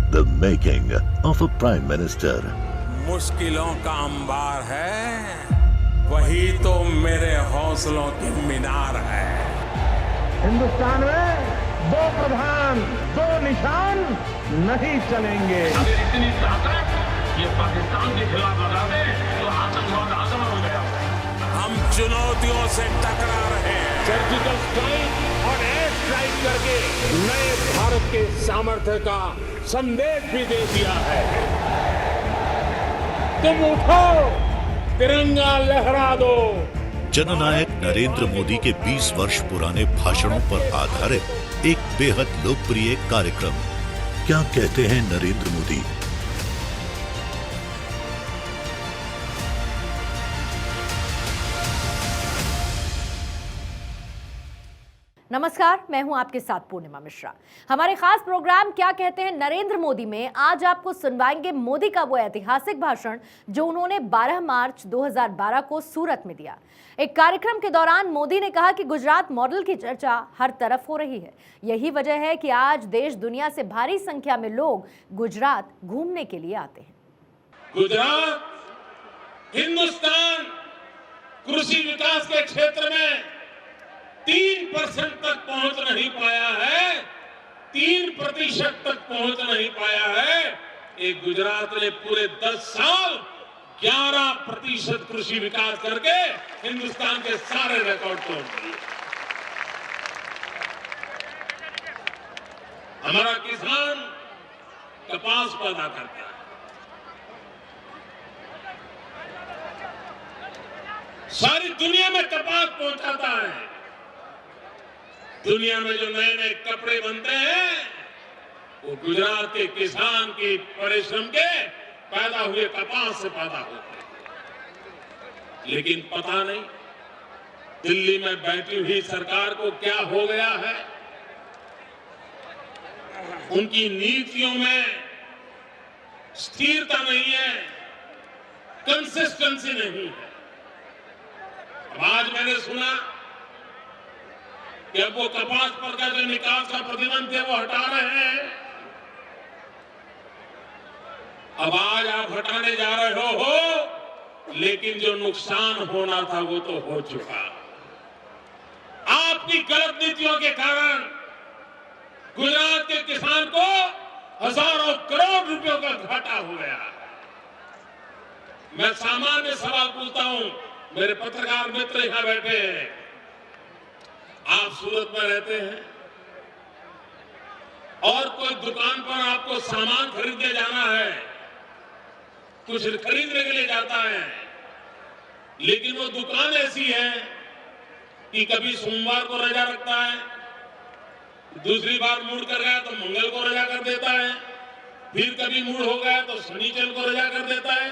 The making of a Prime Minister. मुश्किलों का अंबार है, वही तो मेरे हौसलों की मीनार है। हिंदुस्तान में दो प्रधान दो निशान नहीं चलेंगे। अगर इतनी ताकत ये पाकिस्तान के खिलाफ लगा दे तो आतंकवाद आज़म हो गया। हम चुनौतियों से टकरा रहे हैं। सर्जिकल स्ट्राइक और एयर स्ट्राइक करके नए भारत के सामर्थ्य का संदेश भी दे दिया है। तुम उठो, तिरंगा लहरा दो। जननायक नरेंद्र मोदी के 20 वर्ष पुराने भाषणों पर आधारित एक बेहद लोकप्रिय कार्यक्रम। क्या कहते हैं नरेंद्र मोदी? नमस्कार, मैं हूं आपके साथ पूर्णिमा मिश्रा। हमारे खास प्रोग्राम क्या कहते हैं नरेंद्र मोदी में आज आपको सुनवाएंगे मोदी का वो ऐतिहासिक भाषण जो उन्होंने 12 मार्च 2012 को सूरत में दिया। एक कार्यक्रम के दौरान मोदी ने कहा कि गुजरात मॉडल की चर्चा हर तरफ हो रही है। यही वजह है कि आज देश दुनिया से भारी संख्या में लोग गुजरात घूमने के लिए आते हैं। गुजरात, हिंदुस्तान कृषि विकास के क्षेत्र में 3% तक पहुंच नहीं पाया है, 3% तक पहुंच नहीं पाया है। एक गुजरात ने पूरे 10 साल 11% कृषि विकास करके हिंदुस्तान के सारे रिकॉर्ड तोड़ दिए। हमारा किसान कपास पैदा करता है, सारी दुनिया में कपास पहुंचाता है। दुनिया में जो नए नए कपड़े बनते हैं वो गुजरात के किसान की परिश्रम के पैदा हुए कपास से पैदा होते हैं। लेकिन पता नहीं दिल्ली में बैठी हुई सरकार को क्या हो गया है। उनकी नीतियों में स्थिरता नहीं है, कंसिस्टेंसी नहीं है। आज मैंने सुना कि अब वो कपास पर का जो निकास का प्रतिबंध थे वो हटा रहे हैं। अब आज आप हटाने जा रहे हो, लेकिन जो नुकसान होना था वो तो हो चुका। आपकी गलत नीतियों के कारण गुजरात के किसान को हजारों करोड़ रुपयों का घाटा हो गया। मैं सामान्य सवाल पूछता हूं, मेरे पत्रकार मित्र यहां बैठे हैं, आप सूरत में रहते हैं और कोई दुकान पर आपको सामान खरीदने जाना है, कुछ खरीदने के लिए जाता है, लेकिन वो दुकान ऐसी है कि कभी सोमवार को रजा रखता है, दूसरी बार मूड कर गया तो मंगल को रजा कर देता है, फिर कभी मूड हो गया तो शनिचर को रजा कर देता है।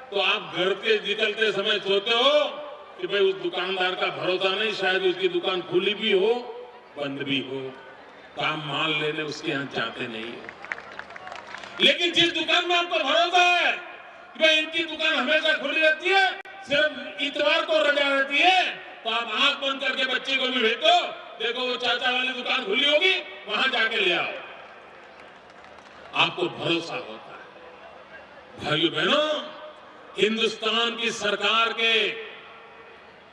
तो आप घर के निकलते समय सोचते हो कि भाई उस दुकानदार का भरोसा नहीं, शायद उसकी दुकान खुली भी हो बंद भी हो, काम माल लेने उसके यहां जाते नहीं हो। लेकिन जिस दुकान में आपको भरोसा है कि भाई इनकी दुकान हमेशा खुली रहती है, सिर्फ इतवार को रजा रहती है, तो आप आंख बंद करके बच्चे को भी भेजो, देखो वो चाचा वाली दुकान खुली होगी, वहां जाके ले आओ। आपको भरोसा होता है। भाइयों बहनों, हिंदुस्तान की सरकार के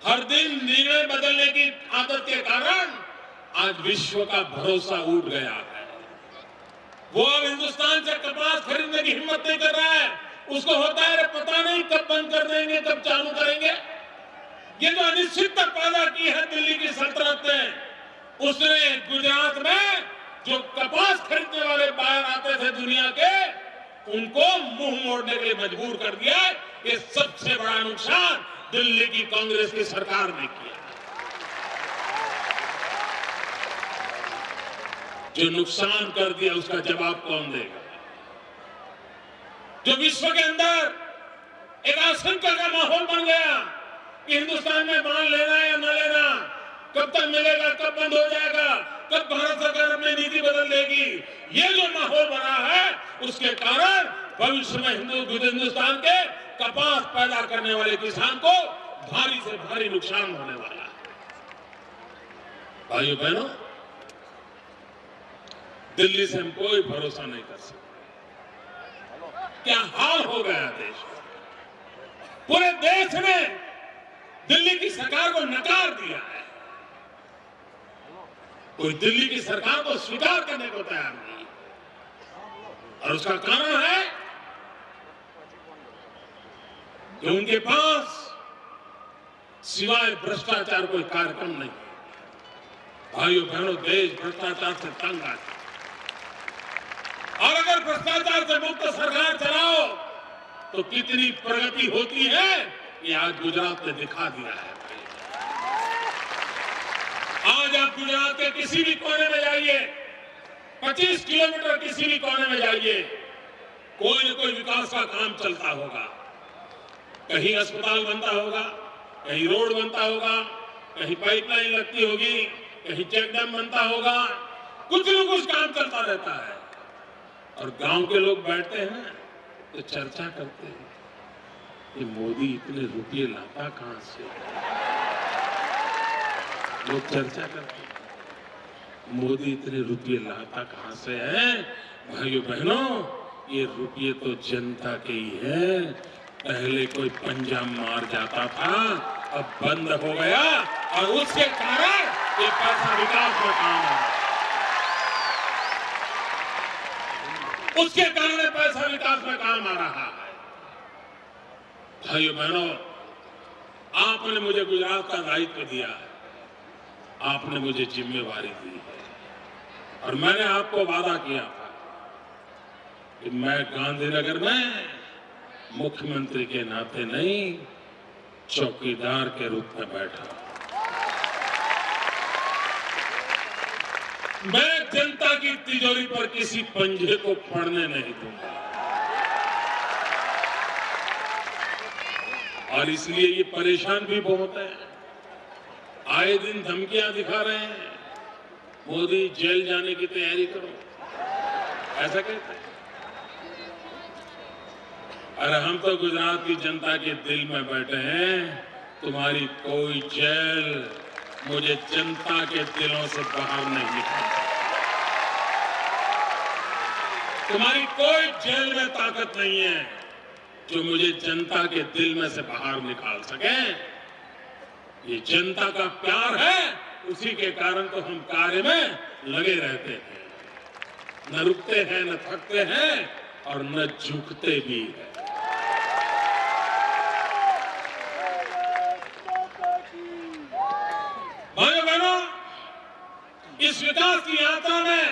हर दिन निर्णय बदलने की आदत के कारण आज विश्व का भरोसा उठ गया है। वो अब हिंदुस्तान से कपास खरीदने की हिम्मत नहीं कर रहा है। उसको होता है पता नहीं कब बंद कर देंगे, कब चालू करेंगे। ये जो अनिश्चितता पैदा की है दिल्ली की सल्तनत ने, उसने गुजरात में जो कपास खरीदने वाले बाहर आते थे दुनिया के, उनको मुंह मोड़ने के लिए मजबूर कर दिया। ये सबसे बड़ा नुकसान दिल्ली की कांग्रेस की सरकार ने किया। जो नुकसान कर दिया उसका जवाब कौन देगा? जो विश्व के अंदर एक आशंका का माहौल बन गया कि हिंदुस्तान में माल लेना या न लेना, कब तक मिलेगा, कब बंद हो जाएगा, कब भारत सरकार अपनी नीति बदल देगी, ये जो माहौल बना है उसके कारण भविष्य में हिंदुस्तान के कपास पैदा करने वाले किसान को भारी से भारी नुकसान होने वाला है। भाइयों बहनों, दिल्ली से हम कोई भरोसा नहीं कर सकते। क्या हाल हो गया देश का। पूरे देश ने दिल्ली की सरकार को नकार दिया है। कोई दिल्ली की सरकार को स्वीकार करने को तैयार नहीं, और उसका कारण है कि उनके पास सिवाय भ्रष्टाचार कोई कार्यक्रम नहीं। भाइयों बहनों, देश भ्रष्टाचार से तंग आ चुका, और अगर भ्रष्टाचार से मुक्त सरकार चलाओ तो कितनी प्रगति होती है, ये आज गुजरात ने दिखा दिया है। आज आप गुजरात के किसी भी कोने में जाइए, 25 किलोमीटर किसी भी कोने में जाइए, कोई न कोई विकास का काम चलता होगा। कहीं अस्पताल बनता होगा, कहीं रोड बनता होगा, कहीं पाइपलाइन लगती होगी, कहीं चेक डैम बनता होगा, कुछ न कुछ काम चलता रहता है। और गांव के लोग बैठते हैं तो चर्चा करते हैं कि मोदी इतने रुपये लाता कहां से। लोग चर्चा करते हैं मोदी इतने रुपये लाता कहां से है। भाइयों बहनों, ये रुपये तो जनता के ही है। पहले कोई पंजा मार जाता था, अब बंद हो गया, और उसके कारण ये पैसा विकास में काम है। उसके कारण पैसा विकास में काम आ रहा है। भाइयों बहनों, आपने मुझे गुजरात का दायित्व दिया है, आपने मुझे जिम्मेवारी दी है, और मैंने आपको वादा किया था कि मैं गांधीनगर में मुख्यमंत्री के नाते नहीं, चौकीदार के रूप में बैठा। मैं जनता की तिजोरी पर किसी पंजे को पड़ने नहीं दूंगा, और इसलिए ये परेशान भी बहुत है। आए दिन धमकियां दिखा रहे हैं, मोदी जेल जाने की तैयारी करो, ऐसा कहते हैं। अरे हम तो गुजरात की जनता के दिल में बैठे हैं। तुम्हारी कोई जेल मुझे जनता के दिलों से बाहर नहीं निकाल। तुम्हारी कोई जेल में ताकत नहीं है जो मुझे जनता के दिल में से बाहर निकाल सके। ये जनता का प्यार है, उसी के कारण तो हम कार्य में लगे रहते हैं, न रुकते हैं, न थकते हैं, और न झुकते भी हैं। भाइयों बहनों, इस विकास की यात्रा में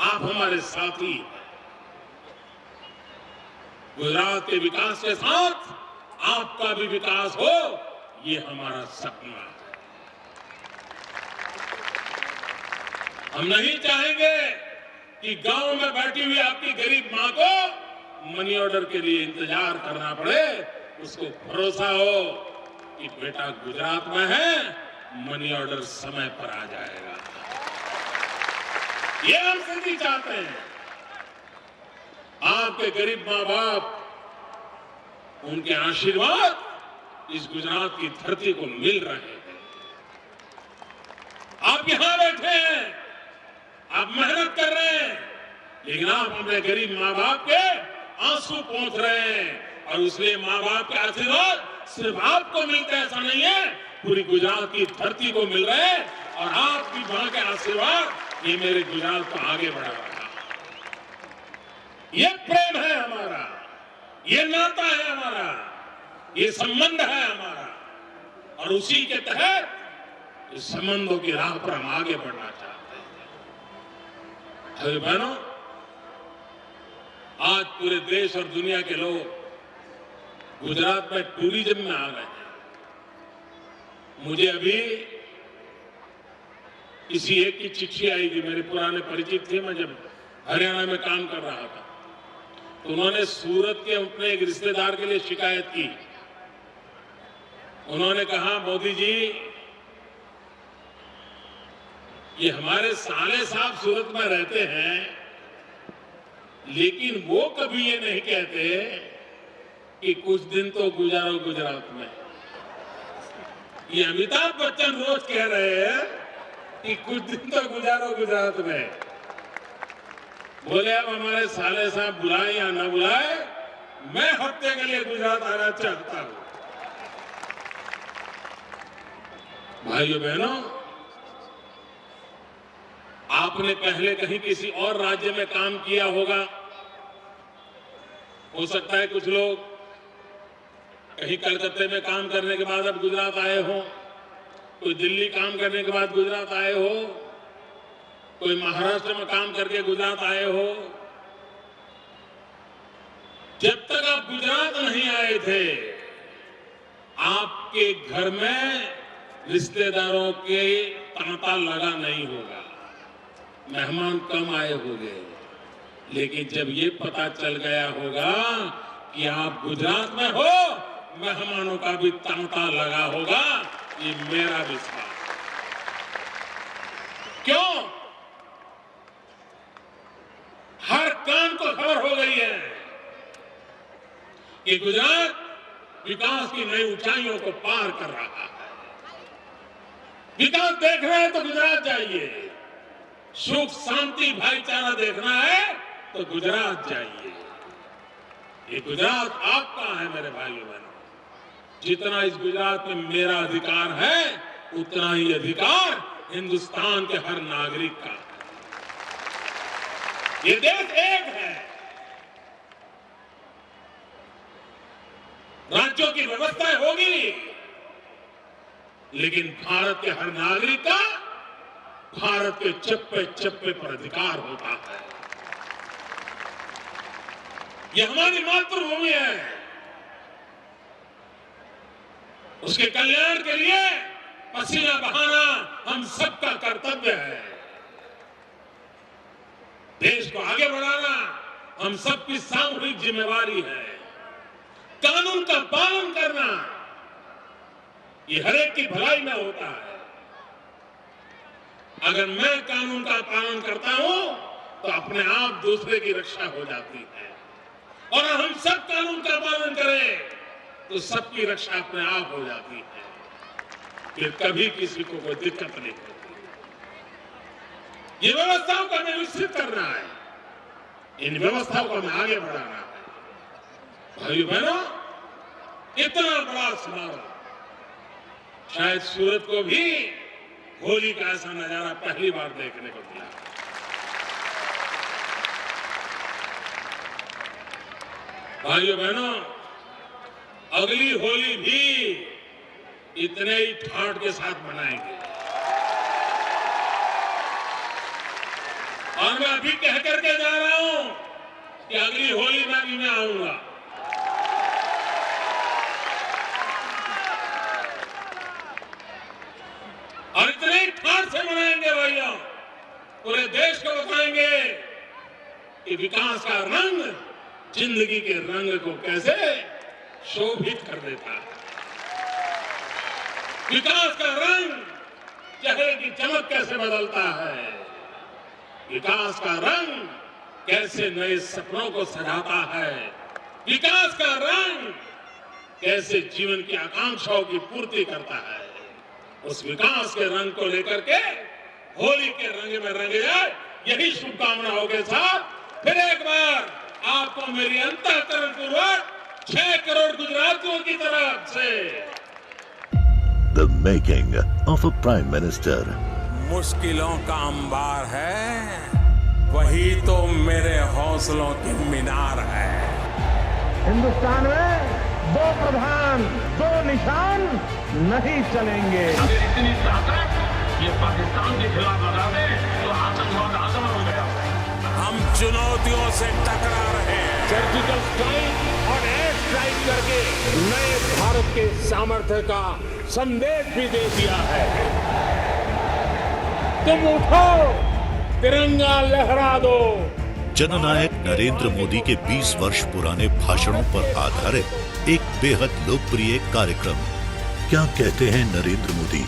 आप हमारे साथी हैं। गुजरात के विकास के साथ आपका भी विकास हो, ये हमारा सपना है। हम नहीं चाहेंगे कि गांव में बैठी हुई आपकी गरीब मां को मनी ऑर्डर के लिए इंतजार करना पड़े। उसको भरोसा हो कि बेटा गुजरात में है, मनी ऑर्डर समय पर आ जाएगा। ये हम सिंधी चाहते हैं। आपके गरीब मां बाप, उनके आशीर्वाद इस गुजरात की धरती को मिल रहे हैं। आप यहां बैठे हैं, आप मेहनत कर रहे हैं, लेकिन आप अपने गरीब मां बाप के आंसू पोंछ रहे हैं, और इसलिए मां बाप के आशीर्वाद सिर्फ आपको मिलते हैं ऐसा नहीं है, पूरी गुजरात की धरती को मिल रहे हैं। और आपकी वहां के आशीर्वाद ये मेरे गुजरात को आगे बढ़ा रहा है। ये प्रेम है हमारा, ये नाता है हमारा, ये संबंध है हमारा, और उसी के तहत इस संबंधों की राह पर हम आगे बढ़ना चाहते हैं। भाई बहनों, आज पूरे देश और दुनिया के लोग गुजरात में टूरिज्म में आ गए हैं। मुझे अभी किसी एक की चिट्ठी आई थी, मेरे पुराने परिचित थे, मैं जब हरियाणा में काम कर रहा था, तो उन्होंने सूरत के अपने एक रिश्तेदार के लिए शिकायत की। उन्होंने कहा, मोदी जी, ये हमारे साले साहब सूरत में रहते हैं, लेकिन वो कभी ये नहीं कहते कि कुछ दिन तो गुजारो गुजरात में। ये अमिताभ बच्चन रोज कह रहे हैं कि कुछ दिन तो गुजारो गुजरात में। बोले अब हमारे साले साहब बुलाए या न बुलाए, मैं हफ्ते के लिए गुजरात आना चाहता हूं। भाइयों बहनों, आपने पहले कहीं किसी और राज्य में काम किया होगा। हो सकता है कुछ लोग कहीं कलकत्ते में काम करने के बाद अब गुजरात आए हो, कोई दिल्ली काम करने के बाद गुजरात आए हो, कोई महाराष्ट्र में काम करके गुजरात आए हो। जब तक आप गुजरात नहीं आए थे, आपके घर में रिश्तेदारों के तांता लगा नहीं होगा, मेहमान कम आए होंगे। लेकिन जब ये पता चल गया होगा कि आप गुजरात में हो, मेहमानों का भी तांता लगा होगा, ये मेरा विश्वास। क्यों? हर कान को खबर हो गई है कि गुजरात विकास की नई ऊंचाइयों को पार कर रहा है। विकास देख रहे हैं तो गुजरात जाइए, सुख शांति भाईचारा देखना है तो गुजरात जाइए। ये गुजरात आपका है मेरे भाइयों बहनों। जितना इस गुजरात में मेरा अधिकार है, उतना ही अधिकार हिंदुस्तान के हर नागरिक का है। ये देश एक है, राज्यों की व्यवस्था होगी, लेकिन भारत के हर नागरिक का भारत के चप्पे चप्पे पर अधिकार होता है। ये हमारी मातृभूमि है, उसके कल्याण के लिए पसीना बहाना हम सबका कर्तव्य है। देश को आगे बढ़ाना हम सबकी सामूहिक जिम्मेवारी है। कानून का पालन करना ये हर एक की भलाई में होता है। अगर मैं कानून का पालन करता हूं तो अपने आप दूसरे की रक्षा हो जाती है, और हम सब कानून का पालन करें तो सबकी रक्षा अपने आप हो जाती है। फिर कभी किसी को कोई दिक्कत नहीं होती। ये व्यवस्थाओं को हमें विकसित करना है, इन व्यवस्थाओं को हमें आगे बढ़ाना है। भाइयों बहनों, इतना बड़ा समारोह शायद सूरत को भी होली का ऐसा नजारा पहली बार देखने को मिला। भाइयों बहनों, अगली होली भी इतने ही ठाट के साथ मनाएंगे। और मैं अभी कह करके जा रहा हूं कि अगली होली में भी मैं आऊंगा। और इतने ही ठाट से मनाएंगे भाइयों, पूरे देश को बताएंगे कि विकास का रंग जिंदगी के रंग को कैसे शोभित कर देता है। विकास का रंग चेहरे की चमक कैसे बदलता है। विकास का रंग कैसे नए सपनों को सजाता है। विकास का रंग कैसे जीवन की आकांक्षाओं की पूर्ति करता है। उस विकास के रंग को लेकर के होली के रंग में रंगे जाए, यही शुभकामनाओं के साथ फिर एक बार आपको मेरी अंतःकरण पूर्वक 6 करोड़ गुजरातियों की तरफ से The making of a Prime Minister. मुश्किलों का अंबार है, वही तो मेरे हौसलों की मीनार है। हिंदुस्तान में 2 प्रधान 2 निशान नहीं चलेंगे। अगर इतनी ताकत ये पाकिस्तान के खिलाफ लगा दे तो आतंकवाद आसमान हो गया। हम चुनौतियों से टकरा रहे हैं। सर्जिकल स्ट्राइक और एयर स्ट्राइक करके नए भारत के सामर्थ्य का संदेश भी दे दिया है। तुम उठो, तिरंगा लहरा दो। जननायक नरेंद्र मोदी के 20 वर्ष पुराने भाषणों पर आधारित एक बेहद लोकप्रिय कार्यक्रम क्या कहते हैं नरेंद्र मोदी।